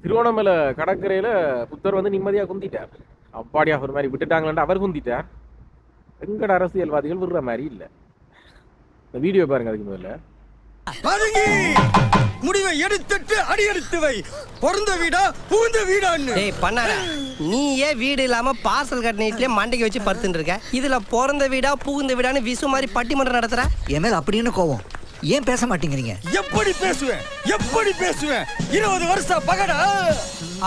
திருவோணமலை கடற்கரையில் புத்தர் வந்து நிம்மதியாக குந்திட்டார். அப்பாடியா ஒரு மாதிரி விட்டுட்டாங்களான்ட்டு அவர் குந்திட்டார். எங்கட அரசியல்வாதிகள் விடுற மாதிரி இல்லை. இந்த வீடியோ பாருங்க. அதுக்கு முதல்ல முடிவை எடுத்துட்டு அடி எடுத்து வை. பிறந்த வீடா புகுந்த வீடான்னு பண்ணார. நீ ஏன் வீடு இல்லாம பார்சல் கட்டினே மண்டைக்கு வச்சு படுத்துட்டு இருக்க? இதுல பிறந்த வீடா புகுந்த வீடான்னு விசு மாதிரி பட்டிமன்றம் நடத்துற. என் மேல அப்படின்னு கோவம் ஏன் பேச மாட்டேங்கிறீங்க? எப்படி பேசுவேன் 20 வருஷம் பகடா.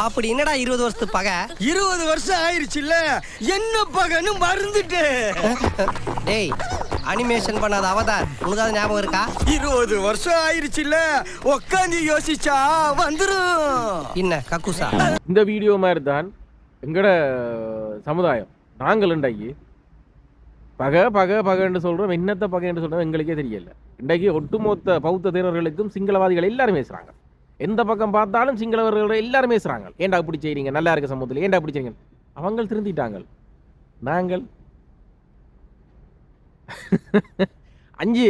அப்படி என்னடா 20 வருஷத்து பகை? 20 வருஷம் ஆயிருச்சுல்ல, என்ன பகன்னு மறந்துட்டு. டேய், அனிமேஷன் பண்ணாத அவதார் உனக்கு ஞாபகம் இருக்கா? 20 வருஷம் ஆயிருச்சுல்ல, உட்காந்து யோசிச்சா வந்துரும். என்ன கக்குசா? இந்த வீடியோ மாதிரி தான் எங்கட சமுதாயம். நாங்கள் இன்றைக்கு பகன்னு சொல்கிறோம். என்னத்தை பகைன்னு சொல்கிறோம் எங்களுக்கே தெரியல. இன்றைக்கு ஒட்டுமொத்த பௌத்த தேரர்களுக்கும் சிங்களவாதிகள் எல்லாரும் பேசுகிறாங்க. எந்த பக்கம் பார்த்தாலும் சிங்களவர்கள் எல்லாரும் பேசுகிறாங்க. ஏன்டா இப்படி செய்கிறீங்க, நல்லா இருக்க சமூகத்தில் ஏன்டா இப்படி செய்யுங்க. அவங்க திருந்திட்டாங்க. நாங்கள் 5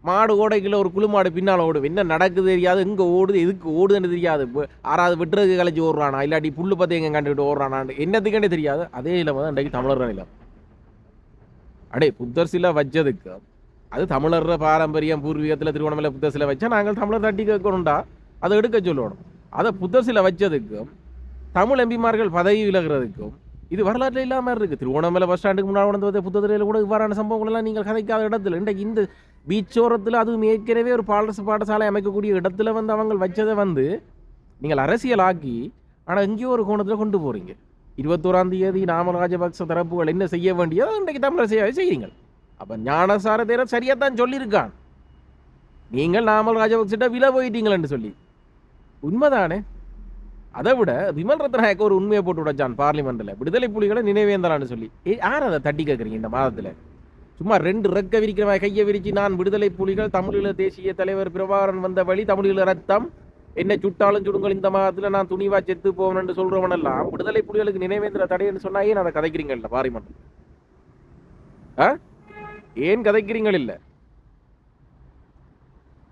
மாடு ஓடைக்குள்ள ஒரு குழு மாடு பின்னால் ஓடும். என்ன நடக்குது தெரியாது, எங்கே ஓடுது எதுக்கு ஓடுதுன்னு தெரியாது. 6வது வெட்டுறதுக்கு கழிச்சு ஓடுறானா, இல்லாட்டி புல்லு பற்றி எங்கே கண்டுக்கிட்டு ஓடுறானான்னு என்னத்துக்கே தெரியாது. அதே இல்லாமல் தான் இன்றைக்கு தமிழர்கள் இல்லை. அடே புத்தர் சிலை வச்சதுக்கு அது தமிழர் பாரம்பரியம் பூர்வீகத்தில் திருவண்ணாமலை புத்தர் சிலை வச்சா நாங்கள் தமிழர் தட்டி கேட்கணும்டா, அதை எடுக்க சொல்லணும். அதை புத்தர் சிலை வச்சதுக்கும் தமிழ் எம்பிமார்கள் பதவி விலகிறதுக்கும் இது வரலாற்றில் இல்லாமல் இருக்குது. திருவண்ணாமலை பஸ் ஸ்டாண்டுக்கு முன்னாடி வந்து புத்தகத்தில் கூட இவ்வாறான சம்பவங்கள்லாம் நீங்கள் கதைக்காத இடத்துல இன்றைக்கு இந்த பீச்சோரத்தில் அதுவும் ஏற்கனவே ஒரு பாடசாலை அமைக்கக்கூடிய இடத்துல வந்து அவங்க வச்சதை வந்து நீங்கள் அரசியலாக்கி ஆனால் எங்கேயோ ஒரு கோணத்தில் கொண்டு போகிறீங்க. 21ஆம் தேதி நாமல் ராஜபக்ச தரப்புகள் என்ன செய்ய வேண்டியதோ இன்றைக்கு தமிழர் செய்கிறீங்க. அப்போ ஞானசார தேரர் சரியாக தான் சொல்லியிருக்கான். நீங்கள் நாமல் ராஜபக்சிட்ட விலை போயிட்டீங்களேன்னு சொல்லி உண்மைதானே. அதை விட விமல் ரத்நாயக்க ஒரு உண்மையை போட்டு விடச்சான் பார்லிமெண்ட்டில், விடுதலை புலிகளை நினைவேந்தலான்னு சொல்லி. யார் அதை தட்டி கேட்குறீங்க இந்த மாதத்தில்? சும்மா 2 ரெக்க விரிக்கிற கையை விரிச்சு நான் விடுதலை புலிகள் தமிழீழ தேசிய தலைவர் பிரபாகரன் வந்த வழி தமிழீழ ரத்தம் என்ன சுட்டாலும் சுடுங்கள் இந்த மாதத்தில் நான் துணிவா செத்து போவேன்னு சொல்றவனெல்லாம் விடுதலை புலிகளுக்கு நினைவேந்திர தடைன்னு சொன்னா ஏன் அதை கதைக்கிறீங்கல்ல பார்லிமெண்ட்? ஏன் கதைக்கிறீங்கள்? இல்லை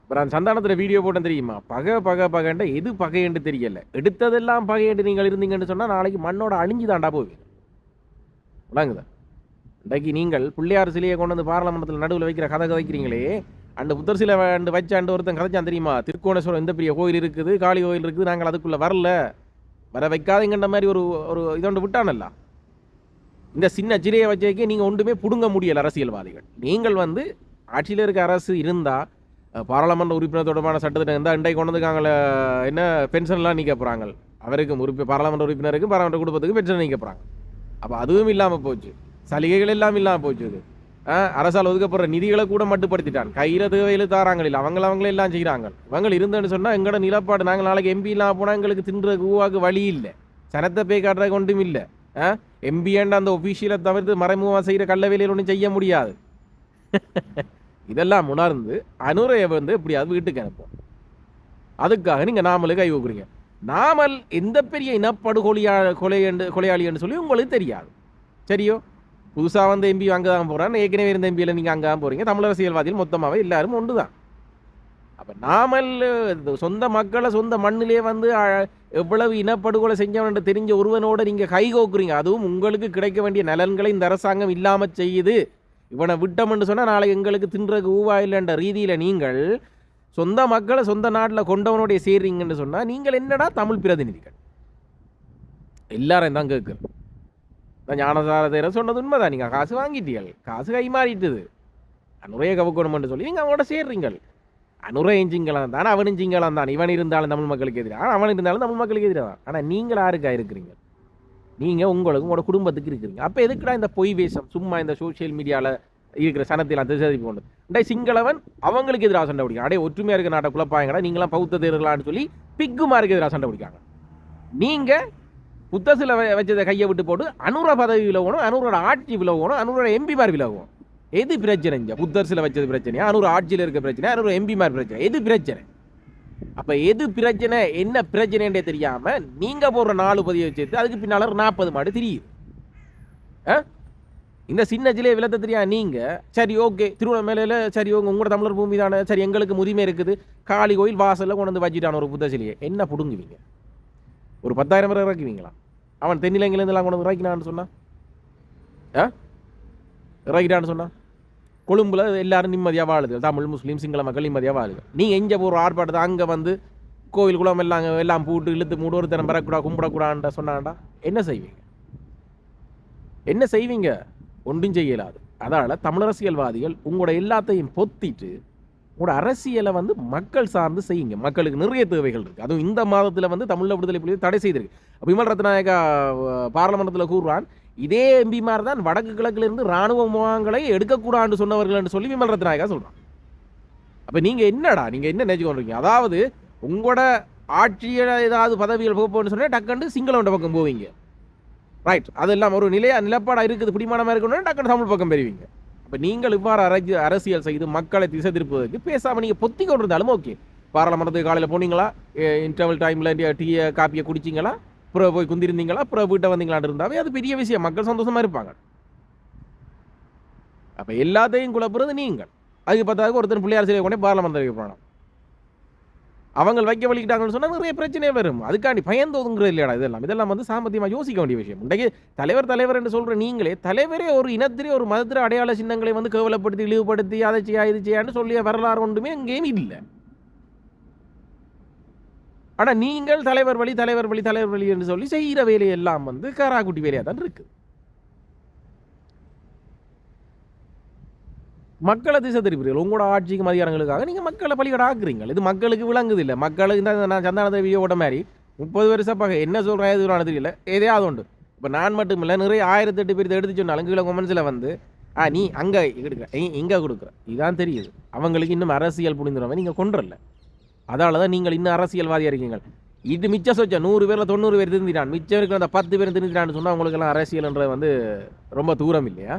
இப்போ நான் சந்தானத்தில் வீடியோ போட்டேன் தெரியுமா? பகண்ட எது பகையென்று தெரியல. எடுத்ததெல்லாம் பகையென்று நீங்கள் இருந்தீங்கன்னு சொன்னால் நாளைக்கு மண்ணோட அழிஞ்சு தாண்டா போவீங்க. விளங்குதா? இன்றைக்கு நீங்கள் பிள்ளையார் சிலையை கொண்டு வந்து பார்லமெண்டத்தில் நடுவில் வைக்கிற கதை கதைக்கிறீங்களே, அந்த புத்தர் சிலை வச்ச ஒருத்தன் கதைச்சான் தெரியுமா? திருக்கோணேஸ்வரம் இந்த பெரிய கோயில் இருக்குது, காளி கோயில் இருக்குது, நாங்கள் அதுக்குள்ளே வர வைக்காதீங்கன்ற மாதிரி ஒரு இதொண்டு விட்டானல்ல. இந்த சின்ன சிலையை வச்சேக்கே நீங்கள் ஒன்றுமே பிடுங்க முடியலை அரசியல்வாதிகள். நீங்கள் வந்து ஆட்சியில் இருக்க அரசு இருந்தால் பாராளுமன்ற உறுப்பினர் தொடர்பான சட்டத்திட்டம் இருந்தால் இன்றைக்கு கொண்டு வந்துக்காங்கள என்ன பென்ஷன்லாம் நீக்க போகிறாங்க. அவருக்கும் பாராளுமன்ற உறுப்பினருக்கும் பாராளுமன்ற குடும்பத்துக்கும் பென்ஷன் நீக்க போகிறாங்க. அப்போ அதுவும் இல்லாமல் போச்சு, சலுகைகள் எல்லாம் இல்லாமல் போச்சு. இது அரசால் ஒதுக்கப்படுற நிதிகளை கூட மட்டுப்படுத்திட்டான். கையில் தேவையில் தாராங்க இல்லை, அவங்களே எல்லாம் செய்கிறாங்க. இவங்க இருந்தேன்னு சொன்னால் எங்களோட நிலப்பாடு, நாங்கள் நாளைக்கு எம்பி இல்லாமல் போனால் எங்களுக்கு தின்ற கூவாக்கு வழி இல்லை, சனத்தை பே காட்டுற கொண்டும் இல்லை. எம்பி ஏண்ட அந்த ஒஃபீஷியலை தவிர்த்து மறைமுகமாக செய்கிற கள்ள வேலையில் ஒன்றும் செய்ய முடியாது. இதெல்லாம் உணர்ந்து அனுரையை வந்து எப்படியாவது வீட்டுக்கு அனுப்போம். அதுக்காக நீங்கள் நாமளுக்கு கை வைக்கிறீங்க. நாமல் எந்த பெரிய கொலையாளி என்று சொல்லி உங்களுக்கு தெரியாது. சரியோ? புதுசாக வந்து எம்பி அங்கே தான் போகிறான், ஏற்கனவே இருந்த எம்பியில் நீங்கள் அங்கே தான் போகிறீங்க. தமிழ் அரசியல்வாதிகள் மொத்தமாகவே எல்லாரும் ஒன்று தான். அப்போ நாமல் சொந்த மக்களை சொந்த மண்ணிலே வந்து எவ்வளவு இனப்படுகொலை செஞ்சவன் தெரிஞ்ச ஒருவனோட நீங்கள் கை கோக்குறீங்க. அதுவும் உங்களுக்கு கிடைக்க வேண்டிய நலன்களை இந்த அரசாங்கம் இல்லாமல் செய்யுது. இவனை விட்டோம்னு சொன்னால் நாளைக்கு எங்களுக்கு தின்றக்கு ஊவா இல்லைன்ற ரீதியில் நீங்கள் சொந்த மக்களை சொந்த நாட்டில் கொண்டவனுடைய சேர்றீங்கன்னு சொன்னால் நீங்கள் என்னடா தமிழ் பிரதிநிதிகள்? எல்லாரும் தான் கேட்குறேன். ஞானசார தேரர் சொன்னது உண்மைதான். நீங்கள் காசு வாங்கிட்டீர்கள், காசு கை மாறிட்டுது, அனுரையை கவக்கணும்னு சொல்லி நீங்கள் அவனோட சேர்றீங்கள். அனுரையும் சிங்களாம் தான், அவனும் சிங்களாம் தான். இவன் இருந்தாலும் தமிழ் மக்களுக்கு எதிராக, அவன் இருந்தாலும் தமிழ் மக்களுக்கு எதிராக தான். ஆனால் நீங்கள் யாருக்கா இருக்கிறீங்க? நீங்கள் உங்களுக்கு உங்களோட குடும்பத்துக்கு இருக்கிறீங்க. அப்போ எதுக்குடா இந்த பொய் வேஷம்? சும்மா இந்த சோசியல் மீடியாவில் இருக்கிற சனத்தில் திசை கொண்டு டே சிங்களவன் அவங்களுக்கு எதிராக சண்டை பிடிக்காங்க. அடே ஒற்றுமையாக இருக்க நாட்டை குழப்பாங்கடா, நீங்களாம் பௌத்த தேர்களான்னு சொல்லி பிக்குமாருக்கு எதிராக சண்டை பிடிக்காங்க. நீங்கள் புத்தசில வச்சதை கையை விட்டு போட்டு அனுர பதவி விலகணும், அனுரோட ஆட்சி விலகணும், அனுரோட எம்பிமார் விலகும். எது பிரச்சனை? இங்கே புத்தர் சிலை வச்சது பிரச்சனையா, அனுர ஆட்சியில் இருக்க பிரச்சனை, அனுர எம்பிமார் பிரச்சனை? எது பிரச்சனை? அப்போ எது பிரச்சனை, என்ன பிரச்சனைன்றே தெரியாமல் நீங்கள் போடுற 4 பதிவை சேர்த்து அதுக்கு பின்னால் 40 மாடு தெரியுது. இந்த சின்ன சிலையை விளத்த தெரியா நீங்கள்? சரி ஓகே, திருவண்ணாமலையில் சரி உங்களோட தமிழர் பூமி தானே, சரி எங்களுக்கு உரிமை இருக்குது, காளி கோயில் வாசலில் கொண்டு வந்து வச்சுட்டான ஒரு புத்த சிலையை என்ன பிடுங்குவீங்க? ஒரு 10,000 பேர் இறக்குவீங்களா? அவன் தென்னிலங்கையிலேருந்துலாம் கொண்டு வந்து இறக்கினான்னு சொன்னான், இறக்கிட்டான்னு சொன்னான். கொழும்புல எல்லாரும் நிம்மதியாக வாழுது, தமிழ் முஸ்லீம் சிங்கள மக்கள் நிம்மதியாக வாழுது. நீங்கள் எங்கே போகிற ஆர்ப்பாட்டத்தை அங்கே வந்து கோவில் குளம் எல்லாம் போட்டு இழுத்து மூடு ஒருத்தரம் பெறக்கூடா கும்பிடக்கூடாண்டா சொன்னாண்டா என்ன செய்வீங்க? என்ன செய்வீங்க? ஒன்றும் செய்யலாது. அதனால் தமிழரசியல்வாதிகள் உங்களோட எல்லாத்தையும் பொத்திட்டு உங்களோட அரசியலை வந்து மக்கள் சார்ந்து செய்யுங்க. மக்களுக்கு நிறைய தேவைகள் இருக்குது. அதுவும் இந்த மாதத்தில் வந்து தமிழ் விடுதலை புலிகள் தடை செய்திருக்கு. விமல் ரத்நாயகா பாராளுமன்றத்தில் கூறுவான், இதே எம்பிமார் தான் வடக்கு கிழக்கிலிருந்து இராணுவ முகாம்களை எடுக்கக்கூடாதுன்னு சொன்னவர்கள் என்று சொல்லி விமல் ரத்நாயகா சொல்கிறான். அப்போ நீங்கள் என்னடா, நீங்கள் என்ன நினைச்சுக்கொண்டிருக்கீங்க? அதாவது உங்களோட ஆட்சியில் ஏதாவது பதவிகள் போகணும்னு சொன்னால் டக்குன்னு சிங்களோட பக்கம் போவீங்க, ரைட்? அதெல்லாம் ஒரு நிலப்பாடாக இருக்குது, பிடிமானமாக இருக்கணும்னு டக்குன்னு தமிழ் பக்கம் பெறுவீங்க. அப்போ நீங்கள் இவ்வாறு அரசியல் செய்து மக்களை திசை திருப்புவதற்கு பேசாமல் நீங்கள் பொத்தி கொண்டு இருந்தாலும் ஓகே. பாராளுமன்றத்துக்கு காலையில் போனீங்களா, இன்டர்வல் டைமில் டீயை காப்பியை குடிச்சிங்களா, அப்புறம் போய் குந்திருந்தீங்களா, அப்புறம் வீட்டை வந்தீங்களான்னு இருந்தாவே அது பெரிய விஷயம், மக்கள் சந்தோஷமாக இருப்பாங்க. அப்போ எல்லாத்தையும் குழப்புறது நீங்கள். அதுக்கு பார்த்தாக்க ஒருத்தர் பிள்ளையார் சிலையை கொண்டே பாராளுமன்றத்துக்கு போகணும். அவங்க வைக்க வலிக்கிட்டாங்கன்னு சொன்னால் நிறைய பிரச்சனையே வரும். அதுக்காண்டி பயந்தோதுங்கிறது இல்லையாடா இதெல்லாம் வந்து சாமர்த்தியமாக யோசிக்க வேண்டிய விஷயம். இன்றைக்கு தலைவர் என்று சொல்கிற நீங்களே தலைவரே ஒரு இனத்திலே ஒரு மதத்திலே அடையாள சின்னங்களை வந்து கேவலப்படுத்தி இழிவுபடுத்தி அதை செய்யா இது செய்யான்னு சொல்லிய வரலாறு ஒன்றுமே எங்கேயும் இல்லை. ஆனால் நீங்கள் தலைவர் வழி என்று சொல்லி செய்கிற வேலையெல்லாம் வந்து காராக்குட்டி வேலையாக தான் இருக்குது. மக்களை திசை திருப்பீர்கள் உங்களோட ஆட்சிக்கும் அதிகாரங்களுக்காக. நீங்கள் மக்களை பலிகட ஆக்குறீங்க. இது மக்களுக்கு விளங்குது இல்லை. மக்களுக்கு இந்த நான் சந்தானத்தை வீடியோ ஓட்ட மாதிரி 30 வருஷம் பார்க்க என்ன சொல்கிறேன் எதுவானது தெரியல, எதையாவது உண்டு. இப்போ நான் மட்டும் இல்லை, நிறைய 1008 பேர் எடுத்து சொன்னாலும் கீழே கொமெண்ட்ஸில் வந்து நீ அங்கே எடுக்கிற இங்கே கொடுக்குற இதான் தெரியுது. அவங்களுக்கு இன்னும் அரசியல் புரிந்துடுறவங்க நீங்கள் கொண்டுறல. அதனால தான் நீங்கள் இன்னும் அரசியல்வாதியாக இருக்கீங்க. இது மிச்சம் சொச்சா 100 பேரில் 90 பேர் திருந்திட்டான், மிச்சம் இருக்கிற அந்த 10 பேர் திருந்திட்டான்னு சொன்னால் அவங்களுக்கெல்லாம் அரசியல்ன்றது வந்து ரொம்ப தூரம் இல்லையா?